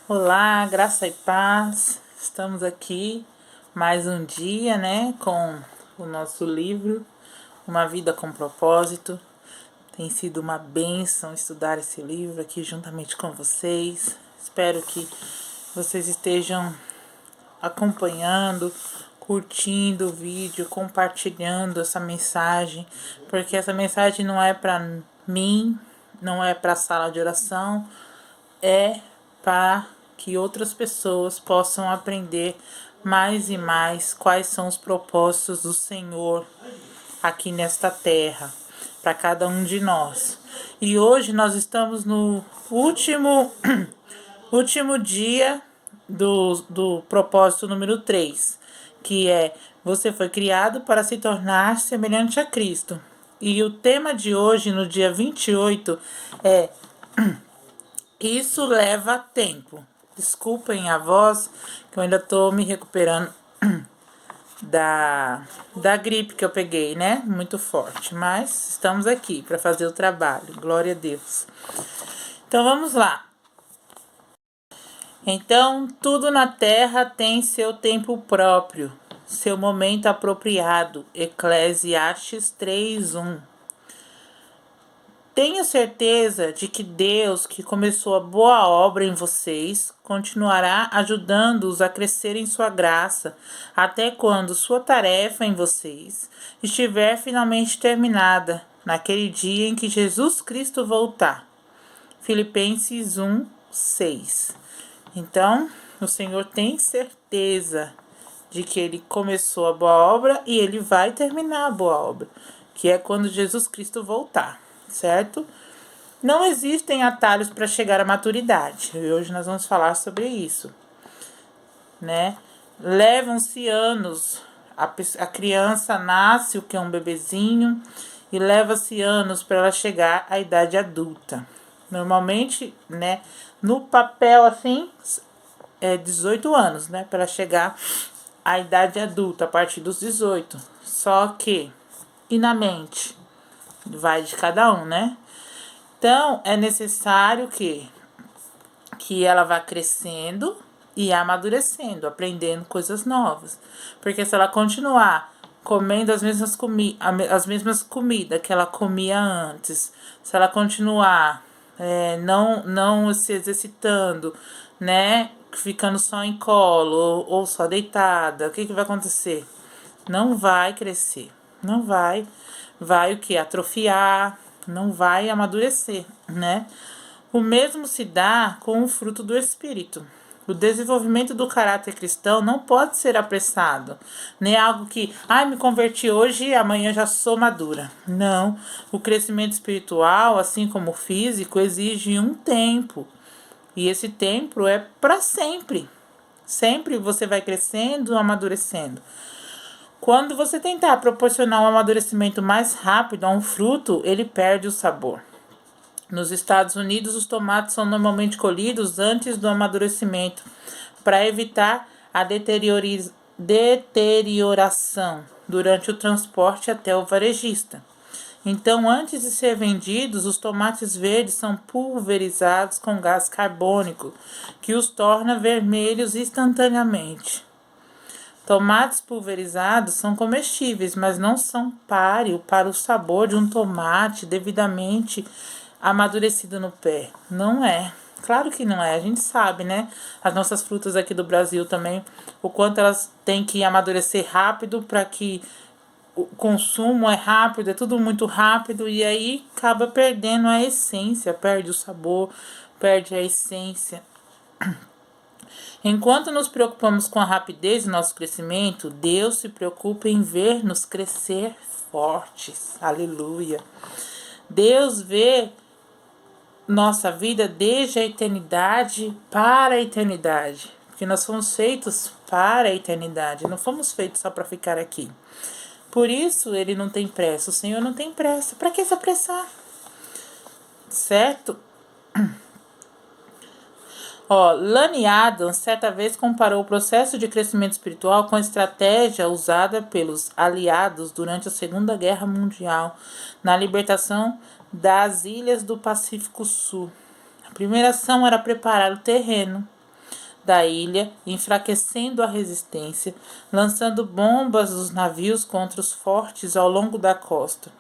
Olá, graça e paz. Estamos aqui mais um dia, né, com o nosso livro, Uma Vida com Propósito. Tem sido uma bênção estudar esse livro aqui juntamente com vocês. Espero que vocês estejam acompanhando, curtindo o vídeo, compartilhando essa mensagem, porque essa mensagem não é para mim, não é para a sala de oração, é para que outras pessoas possam aprender mais e mais quais são os propósitos do Senhor aqui nesta terra, para cada um de nós. E hoje nós estamos no último dia do propósito número 3, que é: você foi criado para se tornar semelhante a Cristo. E o tema de hoje, no dia 28, é: isso leva tempo. Desculpem a voz, que eu ainda tô me recuperando da gripe que eu peguei, né? Muito forte. Mas estamos aqui para fazer o trabalho. Glória a Deus. Então vamos lá. Então, tudo na terra tem seu tempo próprio, seu momento apropriado. Eclesiastes 3:1. Tenho certeza de que Deus, que começou a boa obra em vocês, continuará ajudando-os a crescer em sua graça, até quando sua tarefa em vocês estiver finalmente terminada, naquele dia em que Jesus Cristo voltar. Filipenses 1:6. Então, o Senhor tem certeza de que Ele começou a boa obra e Ele vai terminar a boa obra, que é quando Jesus Cristo voltar, certo? Não existem atalhos para chegar à maturidade. E hoje nós vamos falar sobre isso, né? Levam-se anos. A criança nasce, o que é um bebezinho, e leva-se anos para ela chegar à idade adulta. Normalmente, né, no papel assim, é 18 anos, né, para chegar à idade adulta, a partir dos 18. Só que, e na mente? Vai de cada um, né? Então, é necessário que ela vá crescendo e amadurecendo, aprendendo coisas novas. Porque se ela continuar comendo as mesmas comidas que ela comia antes, se ela continuar não se exercitando, né, ficando só em colo ou só deitada, o que vai acontecer? Não vai crescer, não vai o que? Atrofiar, não vai amadurecer, né? O mesmo se dá com o fruto do Espírito. O desenvolvimento do caráter cristão não pode ser apressado, nem algo que, me converti hoje e amanhã já sou madura. Não, o crescimento espiritual, assim como o físico, exige um tempo. E esse tempo é para sempre. Sempre você vai crescendo, amadurecendo. Quando você tentar proporcionar um amadurecimento mais rápido a um fruto, ele perde o sabor. Nos Estados Unidos, os tomates são normalmente colhidos antes do amadurecimento, para evitar a deterioração durante o transporte até o varejista. Então, antes de ser vendidos, os tomates verdes são pulverizados com gás carbônico, que os torna vermelhos instantaneamente. Tomates pulverizados são comestíveis, mas não são páreo para o sabor de um tomate devidamente amadurecido no pé. Não é. Claro que não é. A gente sabe, né? As nossas frutas aqui do Brasil também, o quanto elas têm que amadurecer rápido para que o consumo é rápido, é tudo muito rápido e aí acaba perdendo a essência, perde o sabor, perde a essência. Enquanto nos preocupamos com a rapidez do nosso crescimento, Deus se preocupa em ver-nos crescer fortes. Aleluia. Deus vê nossa vida desde a eternidade para a eternidade. Porque nós fomos feitos para a eternidade, não fomos feitos só para ficar aqui. Por isso ele não tem pressa, o Senhor não tem pressa. Para que se apressar? Certo? Lani Adams certa vez comparou o processo de crescimento espiritual com a estratégia usada pelos aliados durante a Segunda Guerra Mundial na libertação das ilhas do Pacífico Sul. A primeira ação era preparar o terreno. da ilha, enfraquecendo a resistência, lançando bombas dos navios contra os fortes ao longo da costa.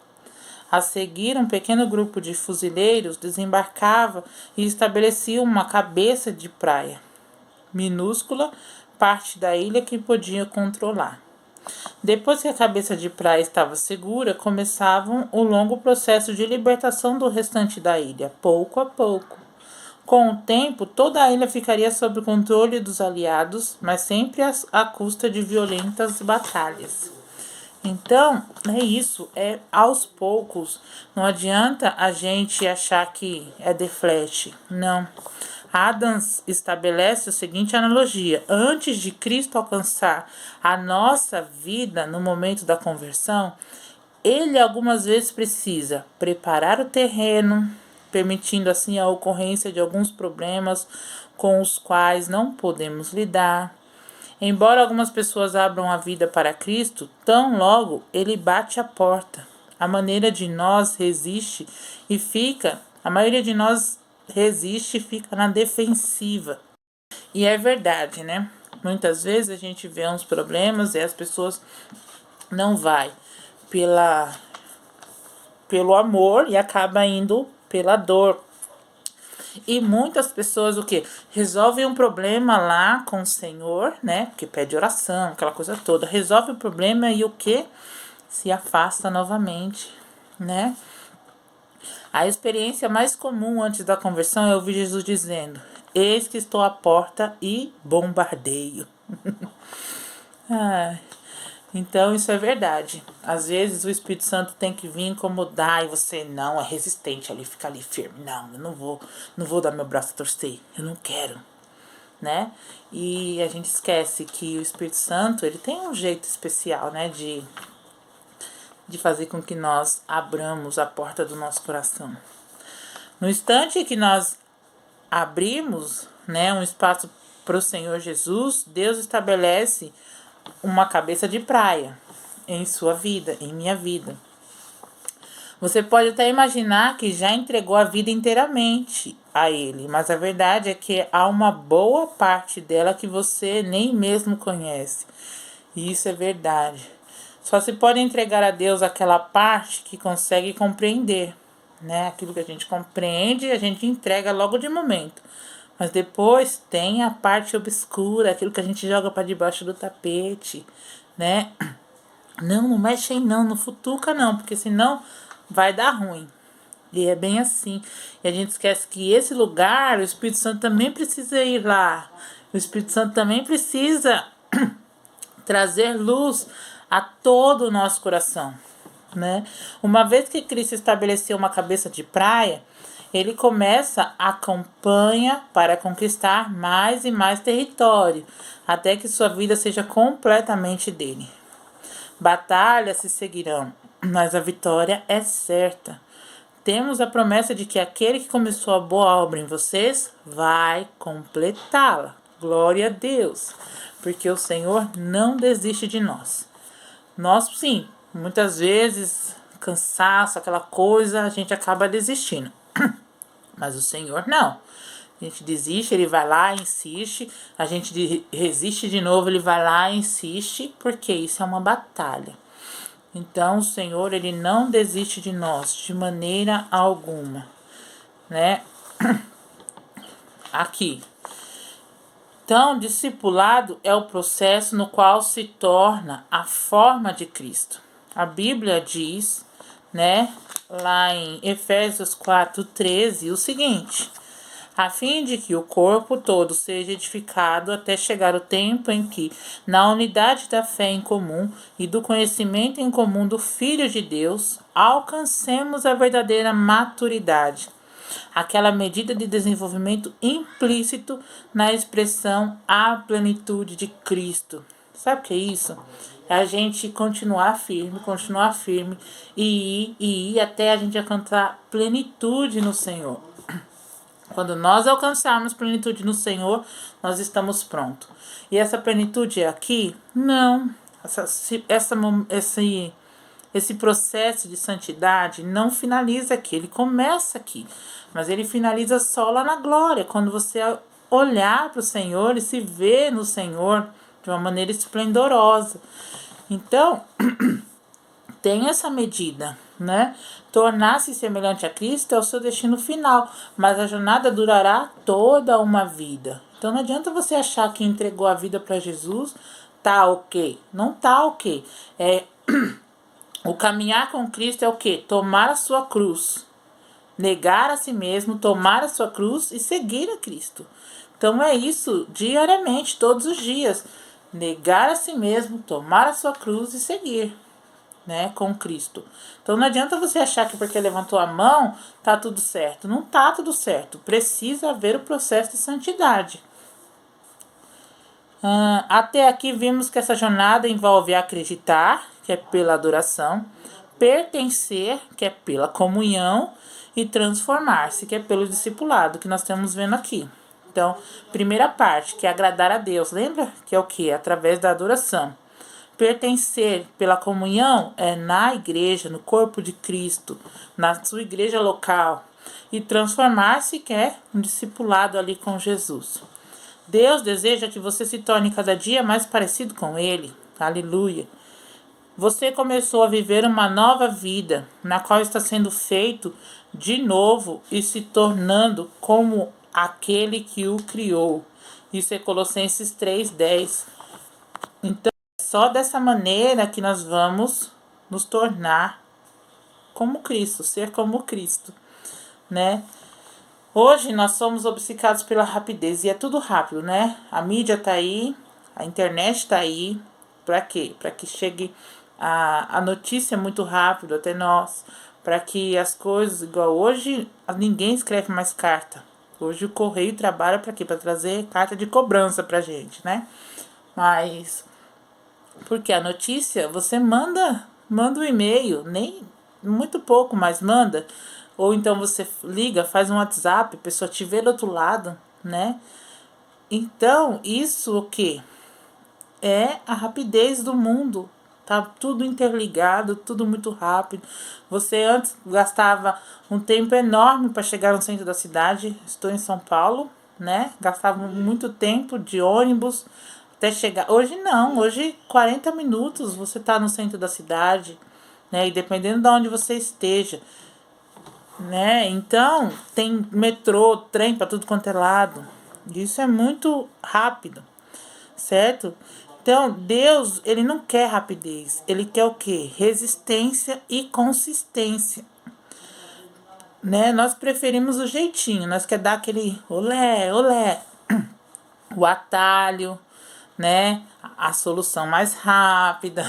A seguir, um pequeno grupo de fuzileiros desembarcava e estabelecia uma cabeça de praia, minúscula parte da ilha que podia controlar. Depois que a cabeça de praia estava segura, começavam o longo processo de libertação do restante da ilha, pouco a pouco. Com o tempo, toda a ilha ficaria sob o controle dos aliados, mas sempre à custa de violentas batalhas. Então, é isso, é aos poucos. Não adianta a gente achar que é The Flash. Não. Adams estabelece a seguinte analogia: antes de Cristo alcançar a nossa vida no momento da conversão, ele algumas vezes precisa preparar o terreno, permitindo assim a ocorrência de alguns problemas com os quais não podemos lidar. Embora algumas pessoas abram a vida para Cristo, tão logo ele bate a porta. A maneira de nós resiste e fica, a maioria de nós resiste e fica na defensiva. E é verdade, né? Muitas vezes a gente vê uns problemas e as pessoas não vai pelo amor e acaba indo pela dor. E muitas pessoas o que? Resolvem um problema lá com o Senhor, né? Porque pede oração, aquela coisa toda. Resolve o problema e o que? Se afasta novamente, né? A experiência mais comum antes da conversão é ouvir Jesus dizendo: eis que estou à porta e bombardeio. Ai. Então isso é verdade. Às vezes o Espírito Santo tem que vir incomodar e você não é resistente ali, fica ali firme. Não, eu não vou dar meu braço a torcer. Eu não quero, né? E a gente esquece que o Espírito Santo, ele tem um jeito especial, né, de fazer com que nós abramos a porta do nosso coração. No instante que nós abrimos, né, um espaço para o Senhor Jesus, Deus estabelece uma cabeça de praia em sua vida, em minha vida. Você pode até imaginar que já entregou a vida inteiramente a Ele, mas a verdade é que há uma boa parte dela que você nem mesmo conhece. E isso é verdade. Só se pode entregar a Deus aquela parte que consegue compreender, né? Aquilo que a gente compreende, a gente entrega logo de momento. Mas depois tem a parte obscura, aquilo que a gente joga para debaixo do tapete, né? Não mexe aí não futuca não, porque senão vai dar ruim. E é bem assim. E a gente esquece que esse lugar, o Espírito Santo também precisa ir lá. O Espírito Santo também precisa trazer luz a todo o nosso coração, né? Uma vez que Cristo estabeleceu uma cabeça de praia, ele começa a campanha para conquistar mais e mais território, até que sua vida seja completamente dele. Batalhas se seguirão, mas a vitória é certa. Temos a promessa de que aquele que começou a boa obra em vocês vai completá-la. Glória a Deus, porque o Senhor não desiste de nós. Nós, sim, muitas vezes, cansaço, aquela coisa, a gente acaba desistindo. Mas o Senhor não. A gente desiste, ele vai lá, insiste. A gente resiste de novo, ele vai lá, insiste. Porque isso é uma batalha. Então, o Senhor, ele não desiste de nós, de maneira alguma. Né? Aqui. Então, discipulado é o processo no qual se torna a forma de Cristo. A Bíblia diz, né, lá em Efésios 4:13, o seguinte: a fim de que o corpo todo seja edificado até chegar o tempo em que, na unidade da fé em comum e do conhecimento em comum do Filho de Deus, alcancemos a verdadeira maturidade, aquela medida de desenvolvimento implícito na expressão à plenitude de Cristo. Sabe o que é isso? É a gente continuar firme e ir até a gente alcançar plenitude no Senhor. Quando nós alcançarmos plenitude no Senhor, nós estamos prontos. E essa plenitude é aqui? Não. Esse processo de santidade não finaliza aqui, ele começa aqui, mas ele finaliza só lá na glória, quando você olhar para o Senhor e se ver no Senhor de uma maneira esplendorosa. Então, tem essa medida, né? Tornar-se semelhante a Cristo é o seu destino final, mas a jornada durará toda uma vida. Então não adianta você achar que entregou a vida para Jesus, tá ok. Não tá ok. O caminhar com Cristo é o quê? Tomar a sua cruz. Negar a si mesmo, tomar a sua cruz e seguir a Cristo. Então é isso, diariamente, todos os dias. Negar a si mesmo, tomar a sua cruz e seguir, né, com Cristo. Então não adianta você achar que porque levantou a mão tá tudo certo. Não tá tudo certo. Precisa haver o processo de santidade. Até aqui vimos que essa jornada envolve acreditar, que é pela adoração, pertencer, que é pela comunhão, e transformar-se, que é pelo discipulado, que nós estamos vendo aqui. Então, primeira parte, que é agradar a Deus. Lembra? Que é o que? Através da adoração. Pertencer pela comunhão é na igreja, no corpo de Cristo, na sua igreja local. E transformar-se, que é um discipulado ali com Jesus. Deus deseja que você se torne cada dia mais parecido com Ele. Aleluia. Você começou a viver uma nova vida, na qual está sendo feito de novo e se tornando como aquele que o criou. Isso é Colossenses 3:10. Então, é só dessa maneira que nós vamos nos tornar como Cristo, ser como Cristo, né? Hoje nós somos obcecados pela rapidez e é tudo rápido, né? A mídia tá aí, a internet tá aí. Para quê? Para que chegue a notícia muito rápido até nós. Para que as coisas, igual hoje, ninguém escreve mais carta. Hoje o correio trabalha para quê? Para trazer carta de cobrança pra gente, né? Mas porque a notícia você manda um e-mail, nem muito pouco, mas manda. Ou então você liga, faz um WhatsApp, a pessoa te vê do outro lado, né? Então, isso o que? É a rapidez do mundo. Tá tudo interligado, tudo muito rápido. Você antes gastava um tempo enorme para chegar no centro da cidade. Estou em São Paulo, né? Gastava muito tempo de ônibus até chegar. Hoje não, hoje 40 minutos você tá no centro da cidade, né? E dependendo de onde você esteja, né? Então, tem metrô, trem para tudo quanto é lado. Isso é muito rápido, certo? Então, Deus, ele não quer rapidez. Ele quer o quê? Resistência e consistência, né? Nós preferimos o jeitinho. Nós quer dar aquele olé, olé, o atalho, né? A solução mais rápida.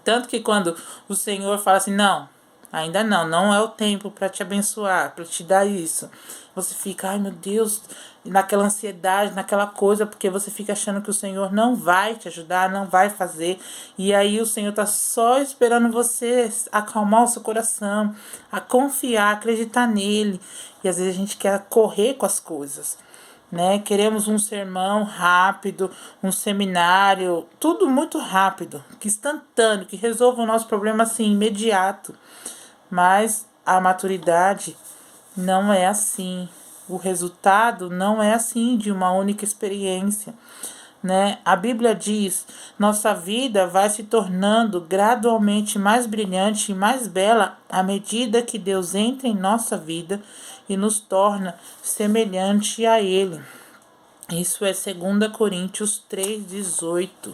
Tanto que quando o Senhor fala assim, não, ainda não, não é o tempo para te abençoar, para te dar isso. Você fica, ai meu Deus, naquela ansiedade, naquela coisa, porque você fica achando que o Senhor não vai te ajudar, não vai fazer. E aí o Senhor tá só esperando você acalmar o seu coração, a confiar, acreditar nele. E às vezes a gente quer correr com as coisas, né? Queremos um sermão rápido, um seminário, tudo muito rápido, que instantâneo, que resolva o nosso problema assim, imediato. Mas a maturidade não é assim. O resultado não é assim de uma única experiência, né? A Bíblia diz: nossa vida vai se tornando gradualmente mais brilhante e mais bela à medida que Deus entra em nossa vida e nos torna semelhante a Ele. Isso é 2 Coríntios 3:18.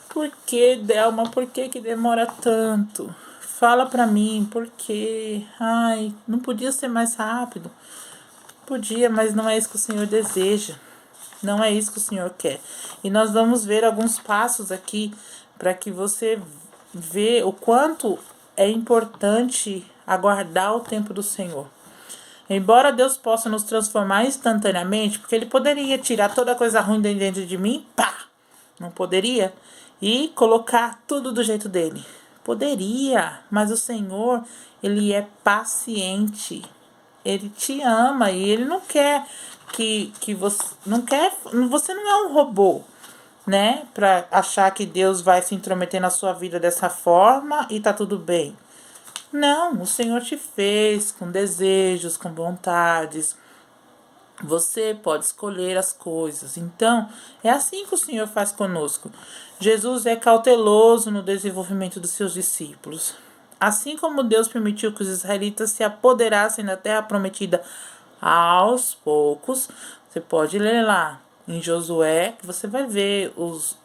Por que, Delma? Por que demora tanto? Fala pra mim, por quê? Ai, não podia ser mais rápido? Podia, mas não é isso que o Senhor deseja. Não é isso que o Senhor quer. E nós vamos ver alguns passos aqui para que você veja o quanto é importante aguardar o tempo do Senhor. Embora Deus possa nos transformar instantaneamente, porque Ele poderia tirar toda coisa ruim dentro de mim, pá! Não poderia? E colocar tudo do jeito dele. Poderia, mas o Senhor, Ele é paciente. Ele te ama e Ele não quer que você... Não quer, você não é um robô, né? Pra achar que Deus vai se intrometer na sua vida dessa forma e tá tudo bem. Não, o Senhor te fez com desejos, com vontades, Você pode escolher as coisas. Então, é assim que o Senhor faz conosco. Jesus é cauteloso no desenvolvimento dos seus discípulos. Assim como Deus permitiu que os israelitas se apoderassem da terra prometida aos poucos, você pode ler lá em Josué, que você vai ver os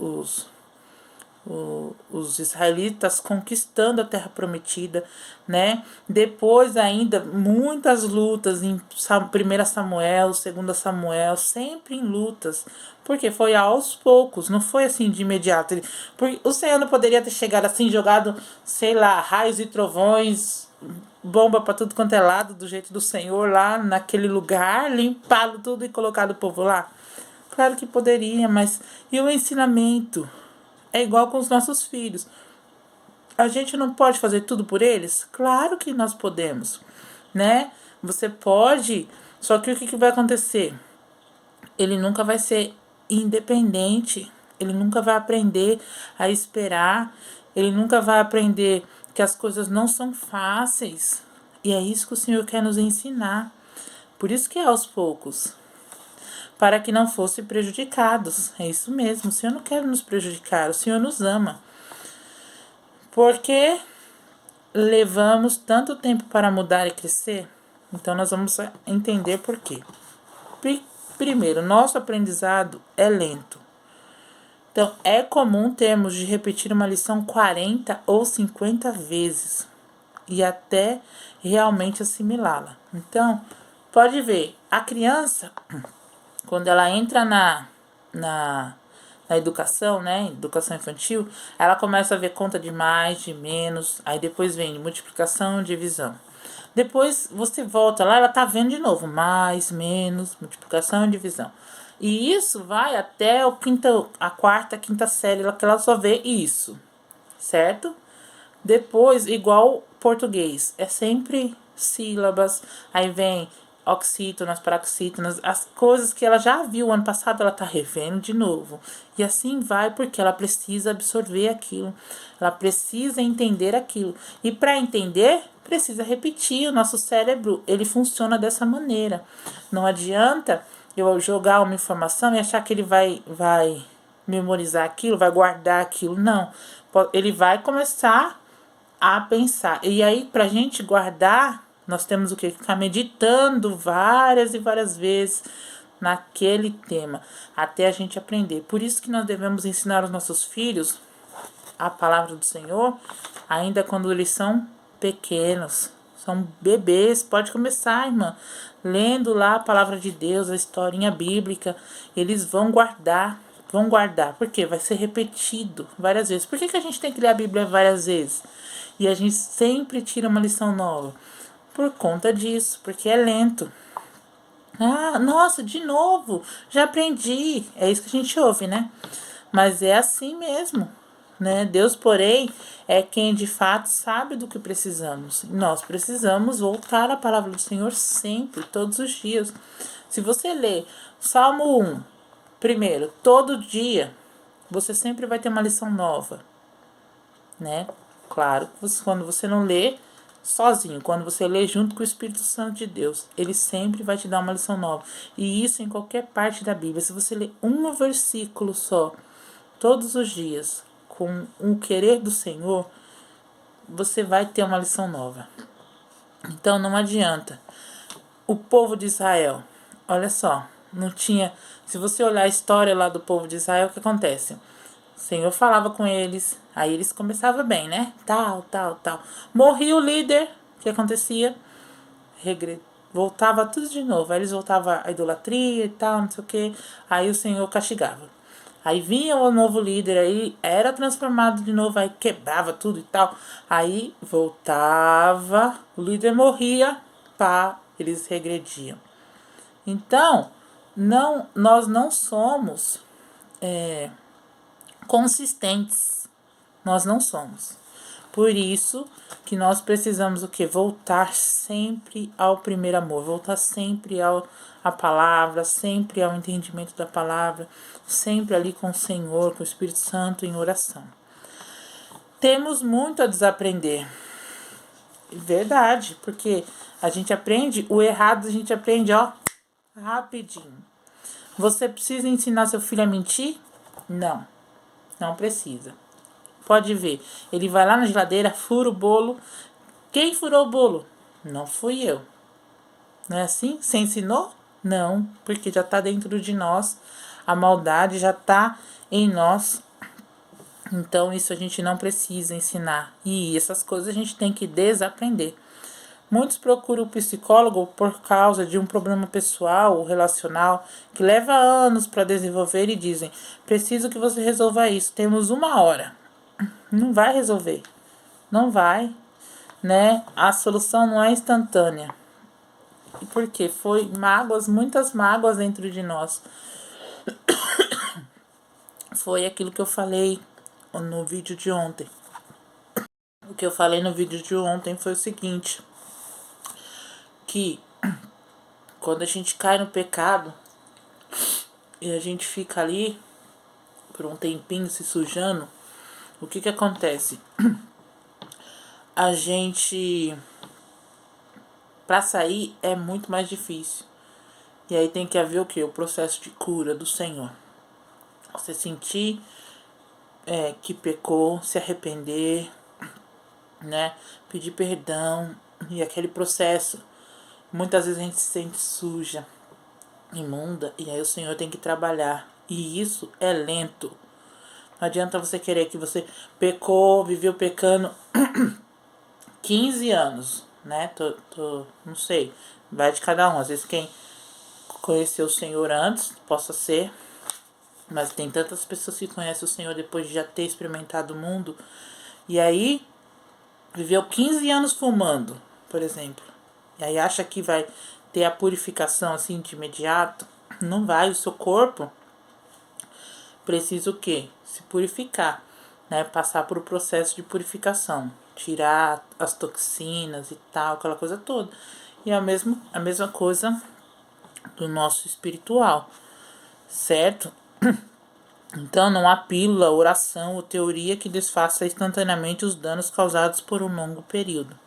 israelitas conquistando a terra prometida, né? Depois ainda muitas lutas em 1 Samuel, 2 Samuel, sempre em lutas, porque foi aos poucos, não foi assim de imediato. Porque o Senhor não poderia ter chegado assim, jogado, sei lá, raios e trovões, bomba para tudo quanto é lado, do jeito do Senhor lá naquele lugar, limpado tudo e colocado o povo lá. Claro que poderia, mas e o ensinamento? É igual com os nossos filhos. A gente não pode fazer tudo por eles? Claro que nós podemos, né? Você pode, só que o que vai acontecer? Ele nunca vai ser independente, ele nunca vai aprender a esperar, ele nunca vai aprender que as coisas não são fáceis. E é isso que o Senhor quer nos ensinar. Por isso que é aos poucos, para que não fossem prejudicados. É isso mesmo, o Senhor não quer nos prejudicar, o Senhor nos ama. Porque levamos tanto tempo para mudar e crescer? Então nós vamos entender por quê. Primeiro, nosso aprendizado é lento. Então é comum termos de repetir uma lição 40 ou 50 vezes e até realmente assimilá-la. Então, pode ver, a criança, quando ela entra na, na educação, né? Educação infantil, ela começa a ver conta de mais, de menos, aí depois vem multiplicação, divisão. Depois você volta lá, ela tá vendo de novo, mais, menos, multiplicação e divisão. E isso vai até a quarta, quinta série, que ela só vê isso, certo? Depois, igual português, é sempre sílabas, aí vem oxítonas, paroxítonas, as coisas que ela já viu ano passado, ela tá revendo de novo. E assim vai, porque ela precisa absorver aquilo, ela precisa entender aquilo. E para entender, precisa repetir. O nosso cérebro, ele funciona dessa maneira. Não adianta eu jogar uma informação e achar que ele vai memorizar aquilo, vai guardar aquilo. Não. Ele vai começar a pensar. E aí, pra gente guardar, nós temos o que? Ficar meditando várias e várias vezes naquele tema, até a gente aprender. Por isso que nós devemos ensinar os nossos filhos a palavra do Senhor, ainda quando eles são pequenos, são bebês. Pode começar, irmã, lendo lá a palavra de Deus, a historinha bíblica. Eles vão guardar, porque vai ser repetido várias vezes. Por que a gente tem que ler a Bíblia várias vezes? E a gente sempre tira uma lição nova? Por conta disso, porque é lento. Ah, nossa, de novo, já aprendi. É isso que a gente ouve, né? Mas é assim mesmo, né? Deus, porém, é quem de fato sabe do que precisamos. Nós precisamos voltar à palavra do Senhor sempre, todos os dias. Se você ler Salmo 1, primeiro, todo dia, você sempre vai ter uma lição nova, né? Claro, quando você não lê sozinho, quando você lê junto com o Espírito Santo de Deus, ele sempre vai te dar uma lição nova. E isso em qualquer parte da Bíblia. Se você ler um versículo só, todos os dias, com o querer do Senhor, você vai ter uma lição nova. Então não adianta. O povo de Israel, olha só, não tinha. Se você olhar a história lá do povo de Israel, o que acontece? O Senhor falava com eles, aí eles começavam bem, né? Tal, tal, tal. Morria o líder, o que acontecia? Voltava tudo de novo. Aí eles voltavam à idolatria e tal, não sei o que. Aí o Senhor castigava. Aí vinha o novo líder, aí era transformado de novo, aí quebrava tudo e tal. Aí voltava, o líder morria, pá, eles regrediam. Então, nós não somos consistentes. Nós não somos. Por isso que nós precisamos o quê? Voltar sempre ao primeiro amor, voltar sempre à palavra, sempre ao entendimento da palavra, sempre ali com o Senhor, com o Espírito Santo em oração. Temos muito a desaprender. Verdade, porque a gente aprende o errado, a gente aprende, ó, rapidinho. Você precisa ensinar seu filho a mentir? Não, não precisa. Pode ver, ele vai lá na geladeira, fura o bolo. Quem furou o bolo? Não fui eu. Não é assim? Você ensinou? Não, porque já está dentro de nós. A maldade já está em nós. Então, isso a gente não precisa ensinar. E essas coisas a gente tem que desaprender. Muitos procuram o psicólogo por causa de um problema pessoal ou relacional que leva anos para desenvolver e dizem: preciso que você resolva isso, temos 1 hora. Não vai resolver. Não vai, né? A solução não é instantânea. Porque foi mágoas, muitas mágoas dentro de nós. Foi aquilo que eu falei no vídeo de ontem. O que eu falei no vídeo de ontem foi o seguinte: que quando a gente cai no pecado e a gente fica ali por um tempinho se sujando, o que que acontece? A gente, para sair é muito mais difícil. E aí tem que haver o que? O processo de cura do Senhor. Você sentir que pecou, se arrepender, né? Pedir perdão. E aquele processo. Muitas vezes a gente se sente suja, imunda, e aí o Senhor tem que trabalhar. E isso é lento. Não adianta você querer que você pecou, viveu pecando 15 anos, né? Não sei, vai de cada um. Às vezes quem conheceu o Senhor antes, possa ser, mas tem tantas pessoas que conhecem o Senhor depois de já ter experimentado o mundo. E aí, viveu 15 anos fumando, por exemplo. E aí acha que vai ter a purificação assim de imediato. Não vai, o seu corpo precisa o quê? Se purificar, né? Passar por um processo de purificação. Tirar as toxinas e tal, aquela coisa toda. E a mesma coisa do nosso espiritual, certo? Então, não há pílula, oração ou teoria que desfaça instantaneamente os danos causados por um longo período.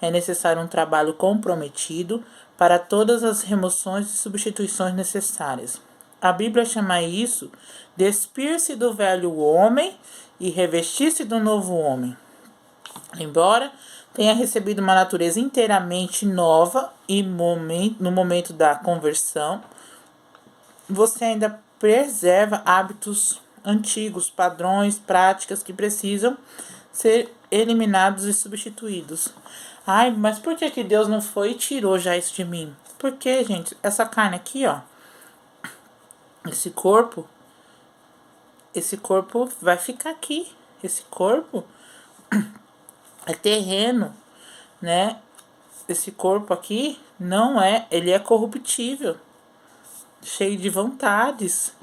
É necessário um trabalho comprometido para todas as remoções e substituições necessárias. A Bíblia chama isso despir-se do velho homem e revestir-se do novo homem. Embora tenha recebido uma natureza inteiramente nova e no momento da conversão, você ainda preserva hábitos antigos, padrões, práticas que precisam ser eliminados e substituídos. Ai, mas por que Deus não foi e tirou já isso de mim? Porque, gente, essa carne aqui, ó, esse corpo vai ficar aqui. Esse corpo é terreno, né? Esse corpo aqui não é, ele é corruptível, cheio de vontades.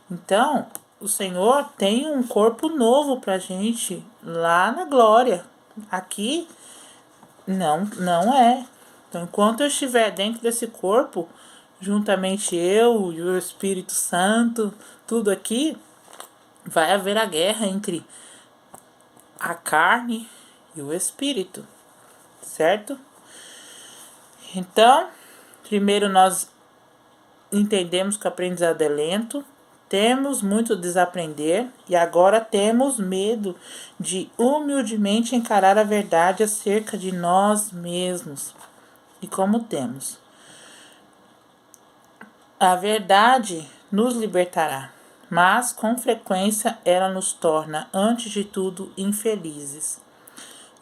Então, o Senhor tem um corpo novo pra gente lá na glória. Aqui não é. Então, enquanto eu estiver dentro desse corpo, juntamente eu e o Espírito Santo, tudo aqui, vai haver a guerra entre a carne e o espírito, certo? Então, primeiro nós entendemos que o aprendizado é lento, temos muito a desaprender e agora temos medo de humildemente encarar a verdade acerca de nós mesmos. E como temos? A verdade nos libertará, mas com frequência ela nos torna, antes de tudo, infelizes.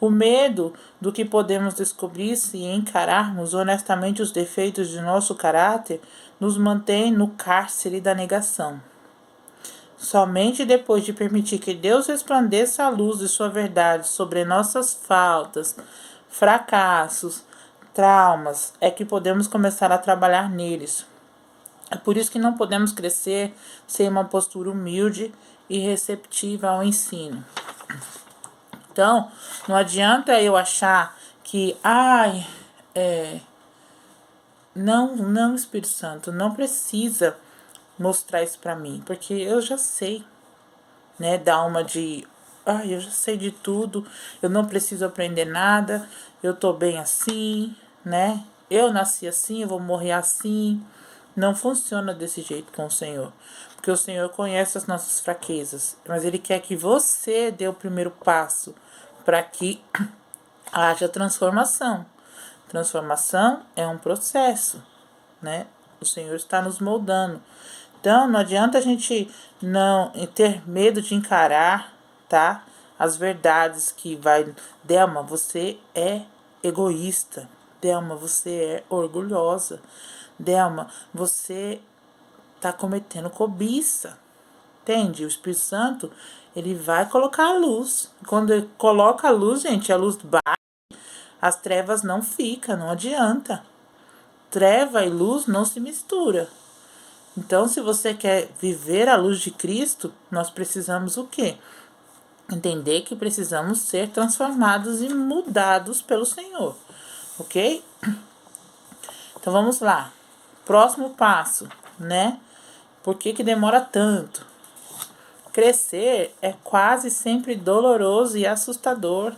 O medo do que podemos descobrir se encararmos honestamente os defeitos de nosso caráter nos mantém no cárcere da negação. Somente depois de permitir que Deus resplandeça a luz de sua verdade sobre nossas faltas, fracassos, traumas, é que podemos começar a trabalhar neles. É por isso que não podemos crescer sem uma postura humilde e receptiva ao ensino. Então, não adianta eu achar que, não, Espírito Santo, não precisa mostrar isso pra mim, porque eu já sei, né, dar uma de, eu já sei de tudo, eu não preciso aprender nada, eu tô bem assim, né, eu nasci assim, eu vou morrer assim. Não funciona desse jeito com o Senhor. Porque o Senhor conhece as nossas fraquezas. Mas Ele quer que você dê o primeiro passo para que haja transformação. Transformação é um processo, né? O Senhor está nos moldando. Então, não adianta a gente não ter medo de encarar, tá? As verdades que vai... Delma, você é egoísta. Delma, você é orgulhosa. Delma, você tá cometendo cobiça. Entende? O Espírito Santo, ele vai colocar a luz. Quando ele coloca a luz, gente, a luz bate, as trevas não ficam, não adianta. Treva e luz não se misturam. Então, se você quer viver a luz de Cristo, nós precisamos o quê? Entender que precisamos ser transformados e mudados pelo Senhor, ok? Então, vamos lá. Próximo passo, né? Por que demora tanto? Crescer é quase sempre doloroso e assustador.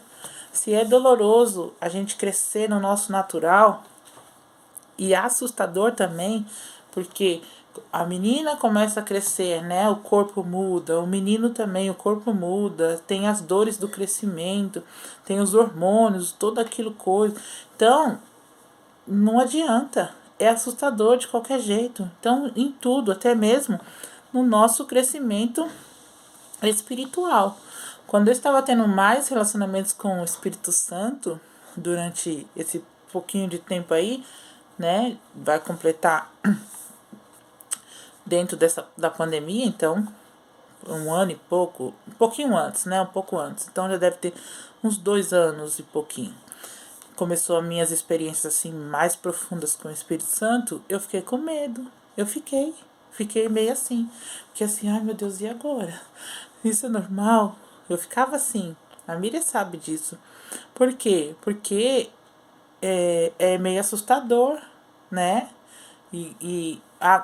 Se é doloroso a gente crescer no nosso natural, e assustador também, porque a menina começa a crescer, né? O corpo muda, o menino também, o corpo muda, tem as dores do crescimento, tem os hormônios, todo aquilo coisa. Então, não adianta, é assustador de qualquer jeito. Então, em tudo, até mesmo no nosso crescimento espiritual. Quando eu estava tendo mais relacionamentos com o Espírito Santo, durante esse pouquinho de tempo aí, né, vai completar dentro da pandemia, então, um ano e pouco, um pouquinho antes, né, um pouco antes, então já deve ter uns 2 anos e pouquinho. Começou as minhas experiências assim mais profundas com o Espírito Santo, eu fiquei com medo, fiquei meio assim, porque assim, ai meu Deus, e agora? Isso é normal? Eu ficava assim, a Miriam sabe disso. Por quê? Porque é meio assustador, né?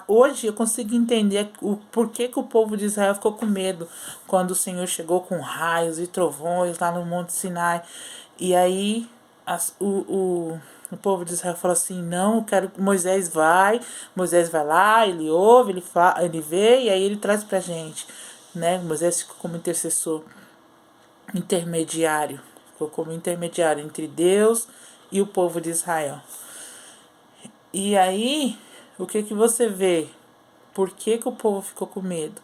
Hoje eu consigo entender o porquê que o povo de Israel ficou com medo quando o Senhor chegou com raios e trovões lá no Monte Sinai. E aí o povo de Israel falou assim, não, eu quero que Moisés vai lá, ele ouve, ele vê e aí ele traz pra gente, né? Moisés ficou como ficou como intermediário entre Deus e o povo de Israel. E aí, o que você vê? Por que o povo ficou com medo?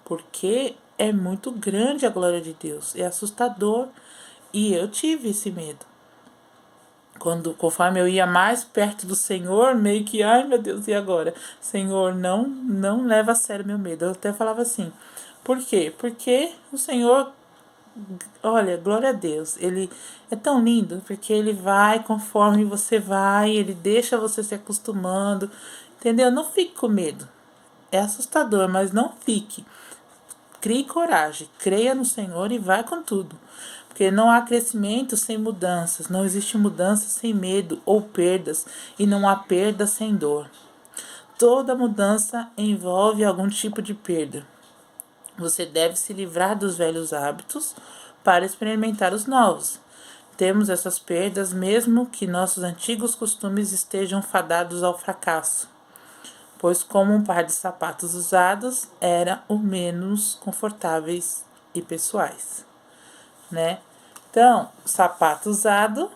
Porque é muito grande a glória de Deus, é assustador. E eu tive esse medo. Conforme eu ia mais perto do Senhor, meio que, ai meu Deus, e agora? Senhor, não leva a sério meu medo. Eu até falava assim. Por quê? Porque o Senhor, olha, glória a Deus, ele é tão lindo, porque ele vai conforme você vai, ele deixa você se acostumando, entendeu? Não fique com medo. É assustador, mas não fique. Crie coragem, creia no Senhor e vai com tudo. Porque não há crescimento sem mudanças, não existe mudança sem medo ou perdas, e não há perda sem dor. Toda mudança envolve algum tipo de perda. Você deve se livrar dos velhos hábitos para experimentar os novos. Temos essas perdas mesmo que nossos antigos costumes estejam fadados ao fracasso, pois como um par de sapatos usados era o menos confortáveis e pessoais, né? Então, sapato usado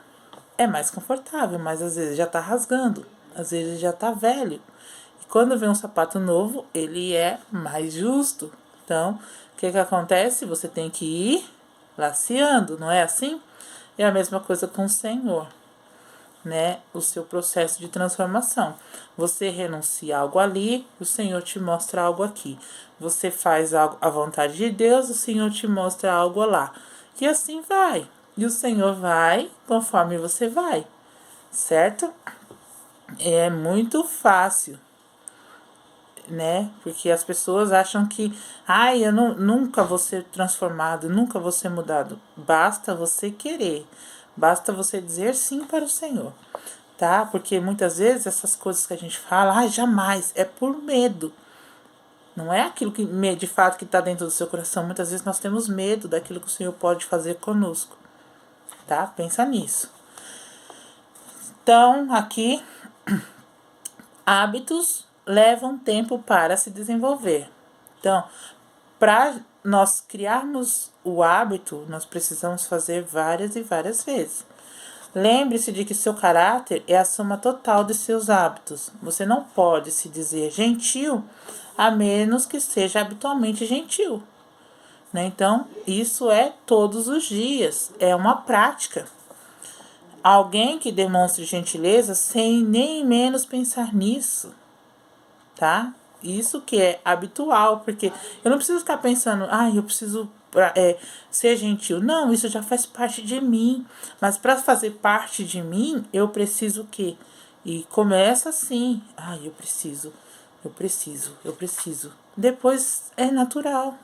é mais confortável, mas às vezes já tá rasgando, às vezes já tá velho. E quando vem um sapato novo, ele é mais justo. Então, o que acontece? Você tem que ir laceando, não é assim? É a mesma coisa com o Senhor, né? O seu processo de transformação. Você renuncia algo ali, o Senhor te mostra algo aqui. Você faz algo à vontade de Deus, o Senhor te mostra algo lá. E assim vai. E o Senhor vai conforme você vai, certo? É muito fácil, né? Porque as pessoas acham que, ai, eu nunca vou ser transformado, nunca vou ser mudado. Basta você querer, basta você dizer sim para o Senhor, tá? Porque muitas vezes essas coisas que a gente fala, ai, jamais, é por medo. Não é aquilo que de fato que está dentro do seu coração. Muitas vezes nós temos medo daquilo que o Senhor pode fazer conosco, tá? Pensa nisso. Então, aqui Hábitos levam tempo para se desenvolver. Então, para nós criarmos o hábito, nós precisamos fazer várias e várias vezes. Lembre-se de que seu caráter é a soma total de seus hábitos. Você não pode se dizer gentil a menos que seja habitualmente gentil, né? Então, isso é todos os dias, é uma prática. Alguém que demonstre gentileza sem nem menos pensar nisso, tá? Isso que é habitual, porque eu não preciso ficar pensando, eu preciso ser gentil. Não, isso já faz parte de mim. Mas para fazer parte de mim, eu preciso o quê? E começa assim, eu preciso. Depois é natural.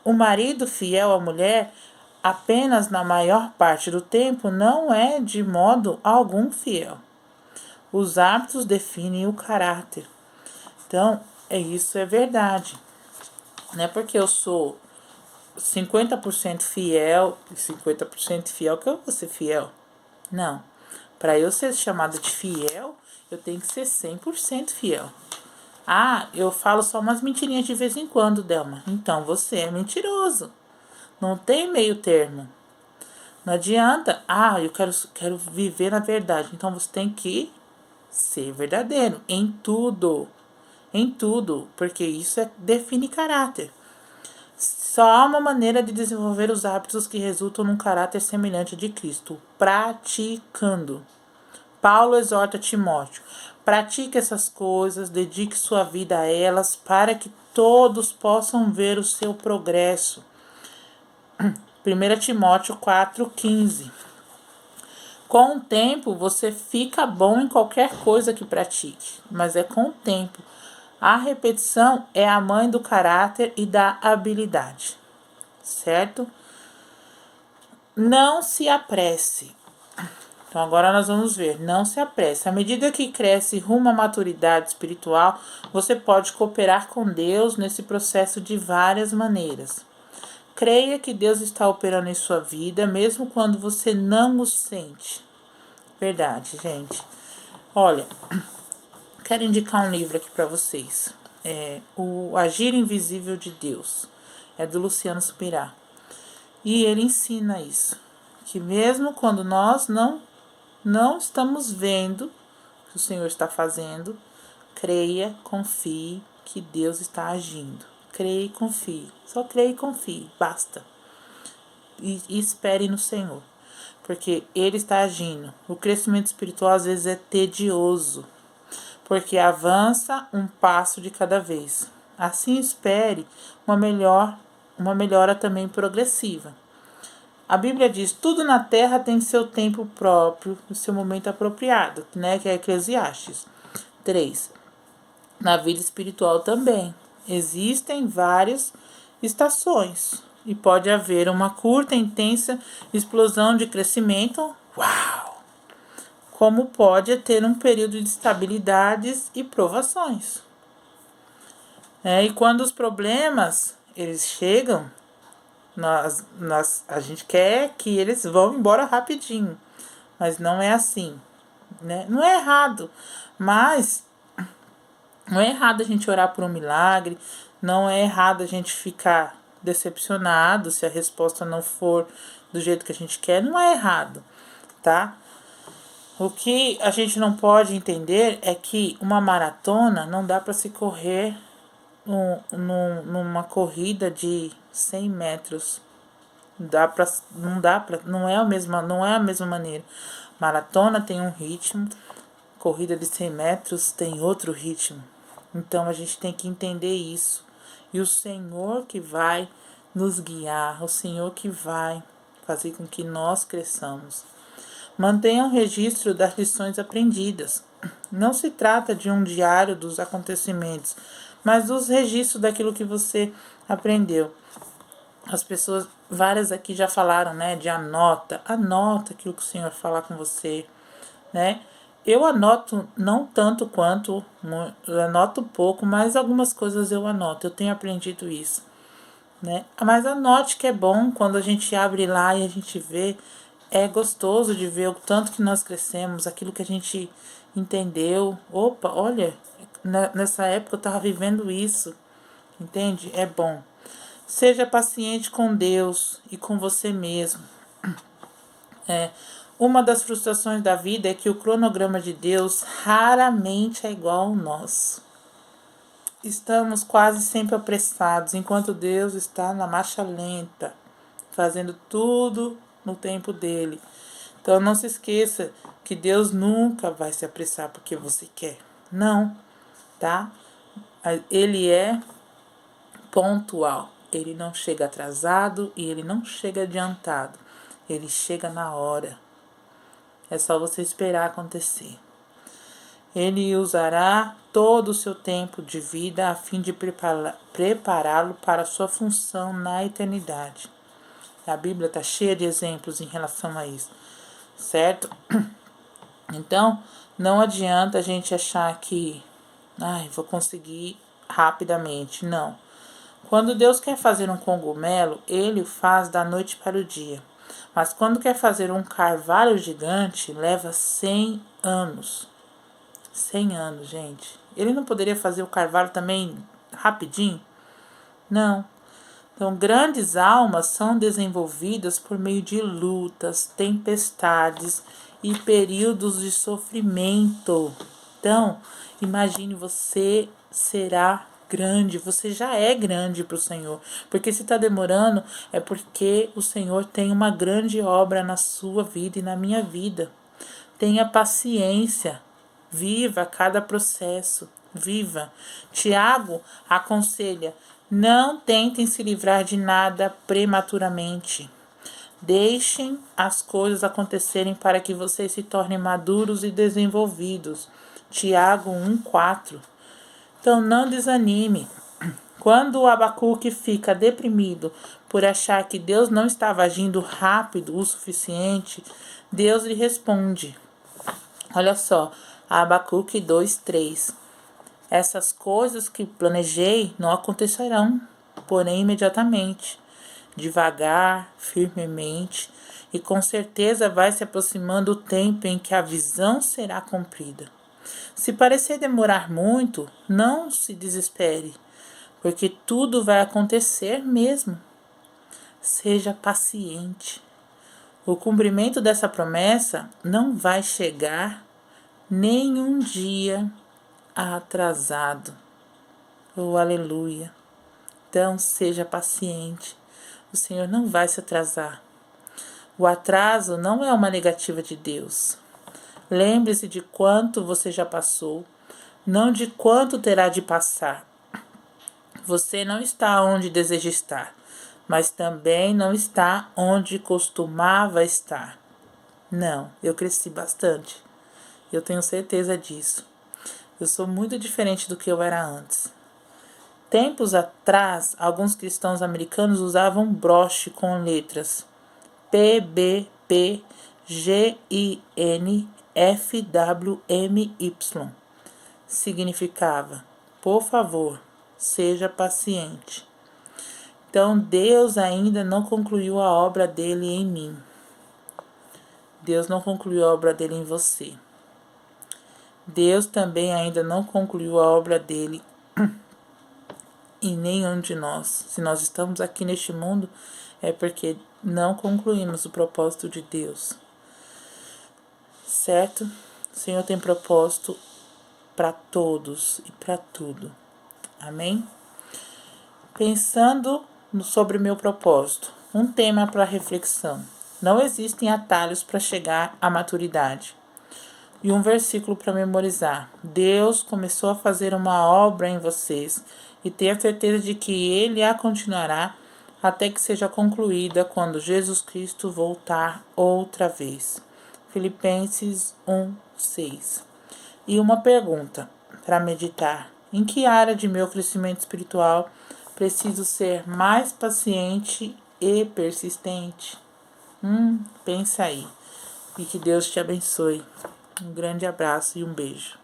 O marido fiel à mulher, apenas na maior parte do tempo, não é de modo algum fiel. Os hábitos definem o caráter. Então, isso é verdade. Não é porque eu sou 50% fiel e 50% fiel que eu vou ser fiel. Não. Para eu ser chamada de fiel, eu tenho que ser 100% fiel. Eu falo só umas mentirinhas de vez em quando, Delma. Então você é mentiroso. Não tem meio termo. Não adianta. Eu quero viver na verdade. Então você tem que ser verdadeiro em tudo. Em tudo. Porque isso define caráter. Só há uma maneira de desenvolver os hábitos que resultam num caráter semelhante de Cristo: praticando. Paulo exorta Timóteo: pratique essas coisas, dedique sua vida a elas, para que todos possam ver o seu progresso. 1 Timóteo 4,15. Com o tempo, você fica bom em qualquer coisa que pratique, mas é com o tempo. A repetição é a mãe do caráter e da habilidade, certo? Não se apresse. Então, agora nós vamos ver. Não se apresse. À medida que cresce rumo à maturidade espiritual, você pode cooperar com Deus nesse processo de várias maneiras. Creia que Deus está operando em sua vida, mesmo quando você não o sente. Verdade, gente. Olha, quero indicar um livro aqui para vocês. O Agir Invisível de Deus. É do Luciano Subirá. E ele ensina isso. Que mesmo quando nós não estamos vendo o que o Senhor está fazendo, creia, confie que Deus está agindo. Creia e confie. Só creia e confie. Basta. E espere no Senhor. Porque Ele está agindo. O crescimento espiritual às vezes é tedioso. Porque avança um passo de cada vez. Assim espere uma melhora também progressiva. A Bíblia diz: tudo na terra tem seu tempo próprio, o seu momento apropriado, né? Que é Eclesiastes 3. Na vida espiritual também. Existem várias estações e pode haver uma curta, intensa explosão de crescimento, uau! Como pode ter um período de estabilidades e provações. E quando os problemas eles chegam, a gente quer que eles vão embora rapidinho, mas não é assim, né? Não é errado, mas não é errado a gente orar por um milagre, não é errado a gente ficar decepcionado se a resposta não for do jeito que a gente quer, não é errado, tá? O que a gente não pode entender é que uma maratona não dá para se correr numa corrida de 100 metros. Não é a mesma maneira. Maratona tem um ritmo, corrida de 100 metros tem outro ritmo. Então a gente tem que entender isso. E o Senhor que vai nos guiar, o Senhor que vai fazer com que nós cresçamos. Mantenha um registro das lições aprendidas. Não se trata de um diário dos acontecimentos, mas dos registros daquilo que você aprendeu. As pessoas, várias aqui já falaram, né, de anota aquilo que o Senhor falar com você, né? Eu anoto não tanto quanto, eu anoto pouco, mas algumas coisas eu anoto, eu tenho aprendido isso, né? Mas anote que é bom quando a gente abre lá e a gente vê, é gostoso de ver o tanto que nós crescemos, aquilo que a gente entendeu? Opa, olha, nessa época eu estava vivendo isso, entende? É bom. Seja paciente com Deus e com você mesmo. Uma das frustrações da vida é que o cronograma de Deus raramente é igual ao nosso. Estamos quase sempre apressados, enquanto Deus está na marcha lenta, fazendo tudo no tempo dele. Então não se esqueça que Deus nunca vai se apressar porque você quer. Não, tá? Ele é pontual. Ele não chega atrasado e ele não chega adiantado. Ele chega na hora. É só você esperar acontecer. Ele usará todo o seu tempo de vida a fim de prepará-lo para a sua função na eternidade. A Bíblia está cheia de exemplos em relação a isso, certo? Então, não adianta a gente achar que, vou conseguir rapidamente. Não. Quando Deus quer fazer um cogumelo, Ele o faz da noite para o dia. Mas quando quer fazer um carvalho gigante, leva 100 anos. 100 anos, gente. Ele não poderia fazer o carvalho também rapidinho? Não. Então, grandes almas são desenvolvidas por meio de lutas, tempestades e períodos de sofrimento. Então, imagine, você será grande, você já é grande para o Senhor. Porque se está demorando, é porque o Senhor tem uma grande obra na sua vida e na minha vida. Tenha paciência, viva cada processo, viva. Tiago aconselha: não tentem se livrar de nada prematuramente. Deixem as coisas acontecerem para que vocês se tornem maduros e desenvolvidos. Tiago 1:4. Então não desanime. Quando o Abacuque fica deprimido por achar que Deus não estava agindo rápido o suficiente, Deus lhe responde. Olha só, Abacuque 2:3. Essas coisas que planejei não acontecerão, porém imediatamente, devagar, firmemente, e com certeza vai se aproximando o tempo em que a visão será cumprida. Se parecer demorar muito, não se desespere, porque tudo vai acontecer mesmo. Seja paciente. O cumprimento dessa promessa não vai chegar nenhum dia atrasado. Oh, aleluia. Então, seja paciente. O Senhor não vai se atrasar. O atraso não é uma negativa de Deus. Lembre-se de quanto você já passou, não de quanto terá de passar. Você não está onde deseja estar, mas também não está onde costumava estar. Não, eu cresci bastante. Eu tenho certeza disso. Eu sou muito diferente do que eu era antes. Tempos atrás, alguns cristãos americanos usavam broche com letras PBPGINFWMY. Significava: por favor, seja paciente. Então, Deus ainda não concluiu a obra dele em mim. Deus não concluiu a obra dele em você. Deus também ainda não concluiu a obra dele em nenhum de nós. Se nós estamos aqui neste mundo, é porque não concluímos o propósito de Deus. Certo? O Senhor tem propósito para todos e para tudo. Amém? Pensando sobre o meu propósito, um tema para reflexão. Não existem atalhos para chegar à maturidade. E um versículo para memorizar. Deus começou a fazer uma obra em vocês e tenha certeza de que Ele a continuará até que seja concluída quando Jesus Cristo voltar outra vez. Filipenses 1:6. E uma pergunta para meditar. Em que área de meu crescimento espiritual preciso ser mais paciente e persistente? Pensa aí. E que Deus te abençoe. Um grande abraço e um beijo.